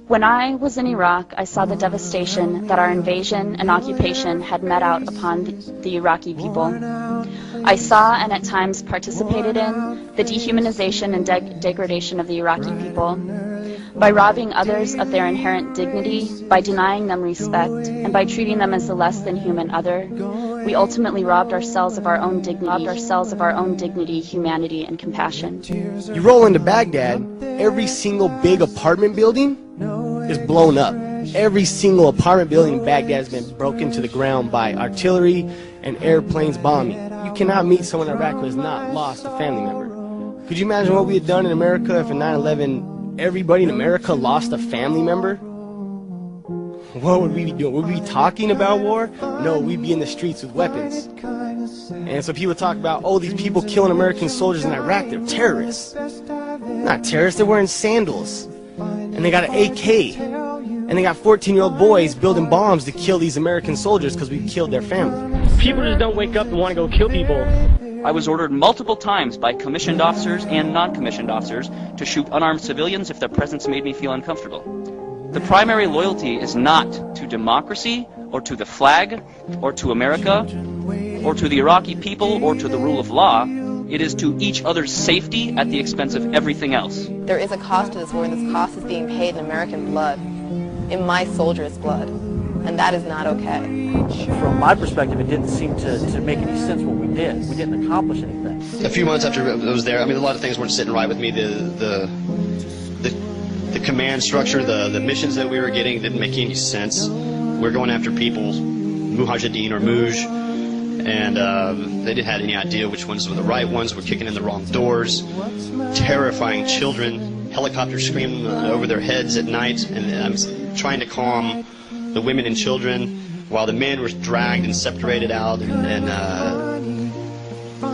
When I was in Iraq, I saw the devastation that our invasion and occupation had met out upon the Iraqi people. I saw and at times participated in the dehumanization and degradation of the Iraqi people. By robbing others of their inherent dignity, by denying them respect, and by treating them as the less than human other, we ultimately robbed ourselves of our own dignity, humanity, and compassion. You roll into Baghdad, every single big apartment building is blown up. Every single apartment building in Baghdad has been broken to the ground by artillery and airplanes bombing. You cannot meet someone in Iraq who has not lost a family member. Could you imagine what we had done in America if in 9/11 everybody in America lost a family member? What would we be doing? Would we be talking about war? No, we'd be in the streets with weapons. And so people talk about, oh, these people killing American soldiers in Iraq, they're terrorists. Not terrorists, they're wearing sandals. And they got an AK. And they got 14-year-old boys building bombs to kill these American soldiers because we killed their family. People just don't wake up and want to go kill people. I was ordered multiple times by commissioned officers and non-commissioned officers to shoot unarmed civilians if their presence made me feel uncomfortable. The primary loyalty is not to democracy or to the flag or to America or to the Iraqi people or to the rule of law. It is to each other's safety at the expense of everything else. There is a cost to this war, and this cost is being paid in American blood, in my soldiers' blood, and that is not okay. From my perspective, it didn't seem to make any sense what we did. We didn't accomplish anything. A few months after I was there, I mean, a lot of things weren't sitting right with me. The command structure, the missions that we were getting didn't make any sense. We're going after people, mujahideen or muj, and they didn't have any idea which ones were the right ones. We're kicking in the wrong doors, terrifying children, helicopters screaming over their heads at night, and I'm trying to calm the women and children while the men were dragged and separated out and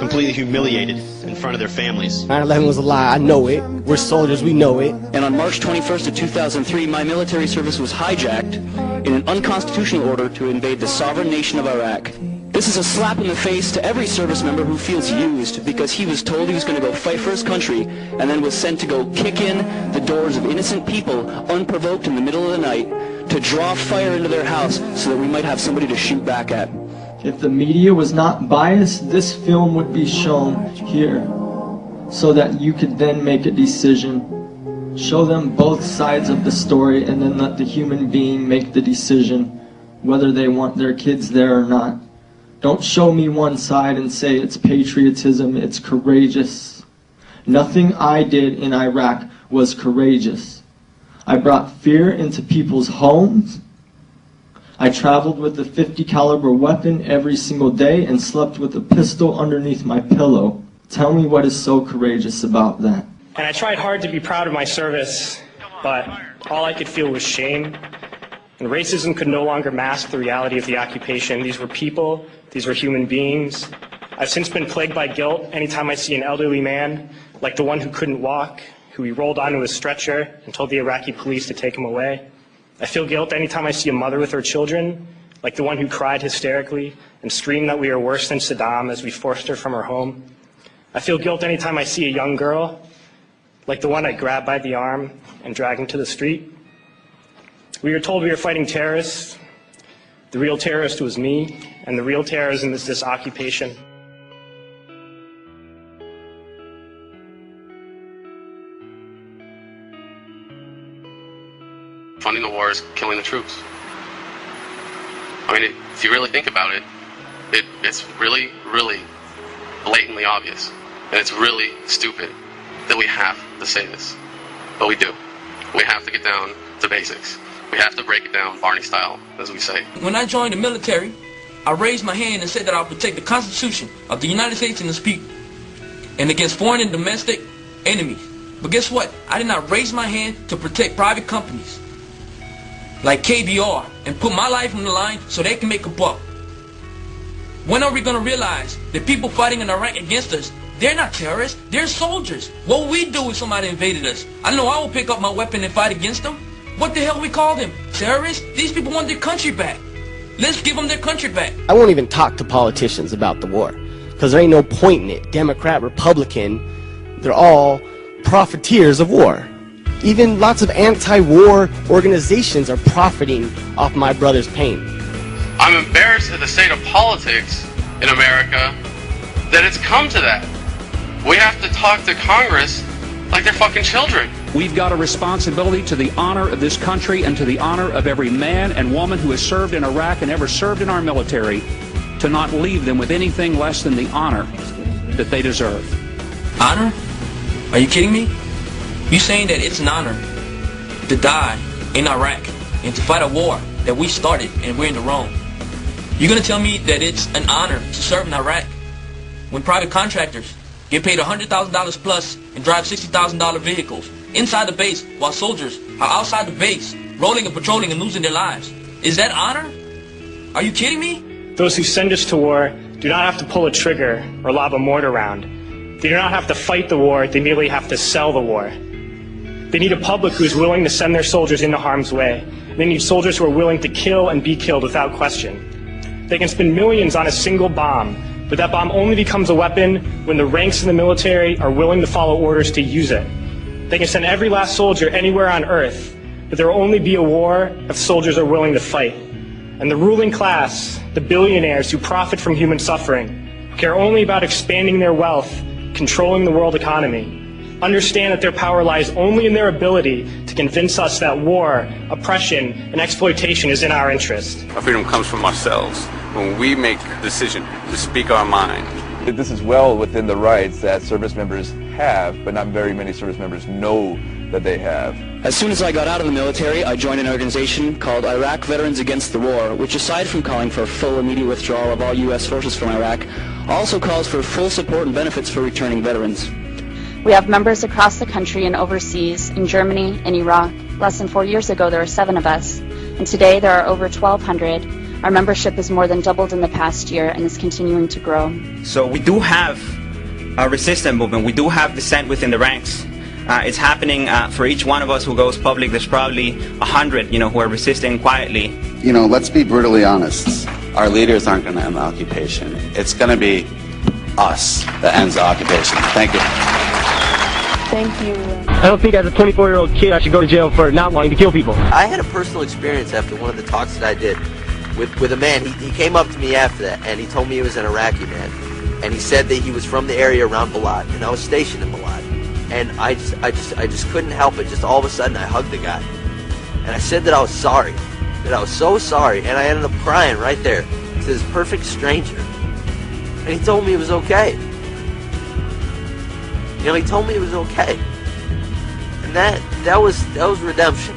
completely humiliated in front of their families. 9/11 was a lie, I know it. We're soldiers, we know it. And on March 21st of 2003, my military service was hijacked in an unconstitutional order to invade the sovereign nation of Iraq. This is a slap in the face to every service member who feels used because he was told he was going to go fight for his country and then was sent to go kick in the doors of innocent people unprovoked in the middle of the night to draw fire into their house so that we might have somebody to shoot back at. If the media was not biased, this film would be shown here so that you could then make a decision. Show them both sides of the story and then let the human being make the decision whether they want their kids there or not. Don't show me one side and say it's patriotism, it's courageous. Nothing I did in Iraq was courageous. I brought fear into people's homes. I traveled with a .50 caliber weapon every single day and slept with a pistol underneath my pillow. Tell me what is so courageous about that. And I tried hard to be proud of my service, but all I could feel was shame. And racism could no longer mask the reality of the occupation. These were people, these were human beings. I've since been plagued by guilt anytime I see an elderly man, like the one who couldn't walk, who we rolled onto a stretcher and told the Iraqi police to take him away. I feel guilt anytime I see a mother with her children, like the one who cried hysterically and screamed that we are worse than Saddam as we forced her from her home. I feel guilt anytime I see a young girl, like the one I grabbed by the arm and dragged into the street. We were told we were fighting terrorists. The real terrorist was me, and the real terrorism is this occupation. Funding the war is killing the troops. I mean, if you really think about it, it's really, really blatantly obvious. And it's really stupid that we have to say this. But we do. We have to get down to basics. We have to break it down Barney style, as we say. When I joined the military, I raised my hand and said that I would protect the Constitution of the United States and its people, and against foreign and domestic enemies. But guess what? I did not raise my hand to protect private companies like KBR and put my life on the line so they can make a buck. When are we going to realize that people fighting in Iraq against us, they're not terrorists, they're soldiers? What would we do if somebody invaded us? I know I will pick up my weapon and fight against them. What the hell we call them? Terrorists? These people want their country back. Let's give them their country back. I won't even talk to politicians about the war because there ain't no point in it. Democrat, Republican, they're all profiteers of war. Even lots of anti-war organizations are profiting off my brother's pain. I'm embarrassed at the state of politics in America that it's come to that. We have to talk to Congress like they're fucking children. We've got a responsibility to the honor of this country and to the honor of every man and woman who has served in Iraq and ever served in our military to not leave them with anything less than the honor that they deserve. Honor? Are you kidding me? You saying that it's an honor to die in Iraq and to fight a war that we started and we're in the wrong? You're gonna tell me that it's an honor to serve in Iraq when private contractors get paid $100,000 plus and drive $60,000 vehicles inside the base while soldiers are outside the base rolling and patrolling and losing their lives? Is that honor? Are you kidding me? Those who send us to war do not have to pull a trigger or lob a mortar round. They do not have to fight the war, they merely have to sell the war. They need a public who is willing to send their soldiers into harm's way. They need soldiers who are willing to kill and be killed without question. They can spend millions on a single bomb, but that bomb only becomes a weapon when the ranks in the military are willing to follow orders to use it. They can send every last soldier anywhere on earth, but there will only be a war if soldiers are willing to fight. And the ruling class, the billionaires who profit from human suffering, who care only about expanding their wealth, controlling the world economy, understand that their power lies only in their ability to convince us that war, oppression, and exploitation is in our interest. Our freedom comes from ourselves when we make the decision to speak our mind. This is well within the rights that service members have, but not very many service members know that they have. As soon as I got out of the military, I joined an organization called Iraq Veterans Against the War, which aside from calling for full immediate withdrawal of all U.S. forces from Iraq, also calls for full support and benefits for returning veterans. We have members across the country and overseas, in Germany and Iraq. Less than 4 years ago, there were 7 of us, and today there are over 1,200. Our membership has more than doubled in the past year and is continuing to grow. So we do have a resistance movement. We do have dissent within the ranks. It's happening for each one of us who goes public. There's probably 100, who are resisting quietly. Let's be brutally honest. Our leaders aren't going to end the occupation. It's going to be us that ends the occupation. Thank you. Thank you. I don't think as a 24-year-old kid I should go to jail for not wanting to kill people. I had a personal experience after one of the talks that I did with a man. He came up to me after that and he told me he was an Iraqi man. And he said that he was from the area around Balad, and I was stationed in Balad. And I just couldn't help it. Just all of a sudden I hugged the guy. And I said that I was sorry. That I was so sorry. And I ended up crying right there to this perfect stranger. And he told me it was okay. He told me it was okay. And that was redemption.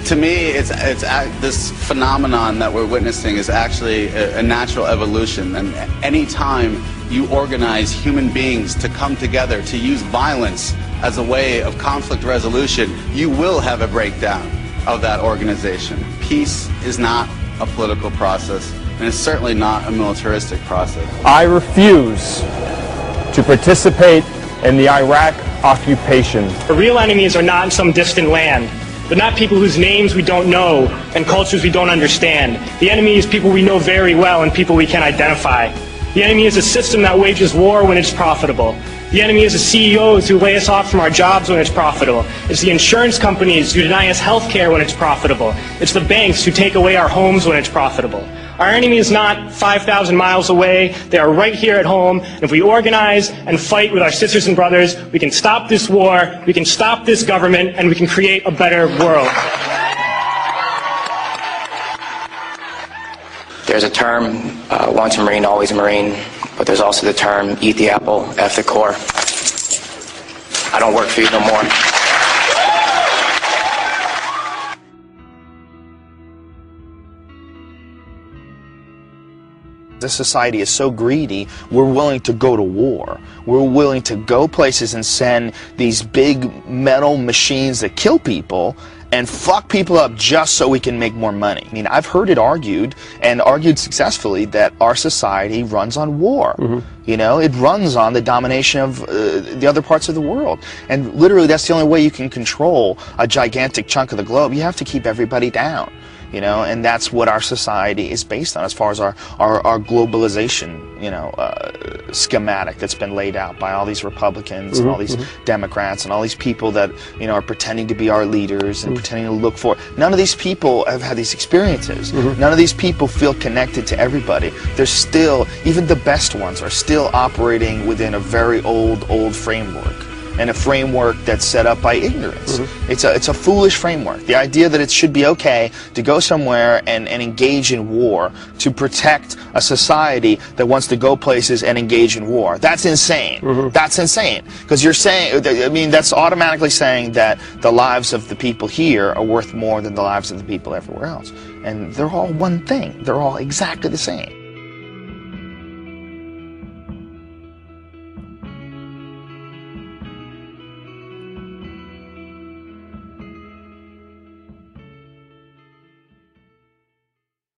To me, it's this phenomenon that we're witnessing is actually a natural evolution. And any time you organize human beings to come together to use violence as a way of conflict resolution, you will have a breakdown of that organization. Peace is not a political process, and it's certainly not a militaristic process. I refuse to participate in the Iraq occupation. The real enemies are not in some distant land. They're not people whose names we don't know and cultures we don't understand. The enemy is people we know very well and people we can identify. The enemy is a system that wages war when it's profitable. The enemy is the CEOs who lay us off from our jobs when it's profitable. It's the insurance companies who deny us health care when it's profitable. It's the banks who take away our homes when it's profitable. Our enemy is not 5,000 miles away. They are right here at home. And if we organize and fight with our sisters and brothers, we can stop this war, we can stop this government, and we can create a better world. There's a term, once a Marine, always a Marine, but there's also the term, eat the apple, F the core. I don't work for you no more. This society is so greedy, we're willing to go to war. We're willing to go places and send these big metal machines that kill people and fuck people up just so we can make more money. I mean, I've heard it argued, and argued successfully, that our society runs on war. It runs on the domination of the other parts of the world. And literally, that's the only way you can control a gigantic chunk of the globe. You have to keep everybody down. you know, and that's what our society is based on as far as our globalization, you know, schematic that's been laid out by all these Republicans and all these Democrats and all these people that, you know, are pretending to be our leaders and pretending to look for. None of these people have had these experiences. None of these people feel connected to everybody. They're still, even the best ones are still operating within a very old framework. And a framework that's set up by ignorance. It's a foolish framework. The idea that it should be okay to go somewhere and engage in war to protect a society that wants to go places and engage in war. That's insane. That's insane. Because you're saying, I mean, that's automatically saying that the lives of the people here are worth more than the lives of the people everywhere else. And they're all one thing. They're all exactly the same.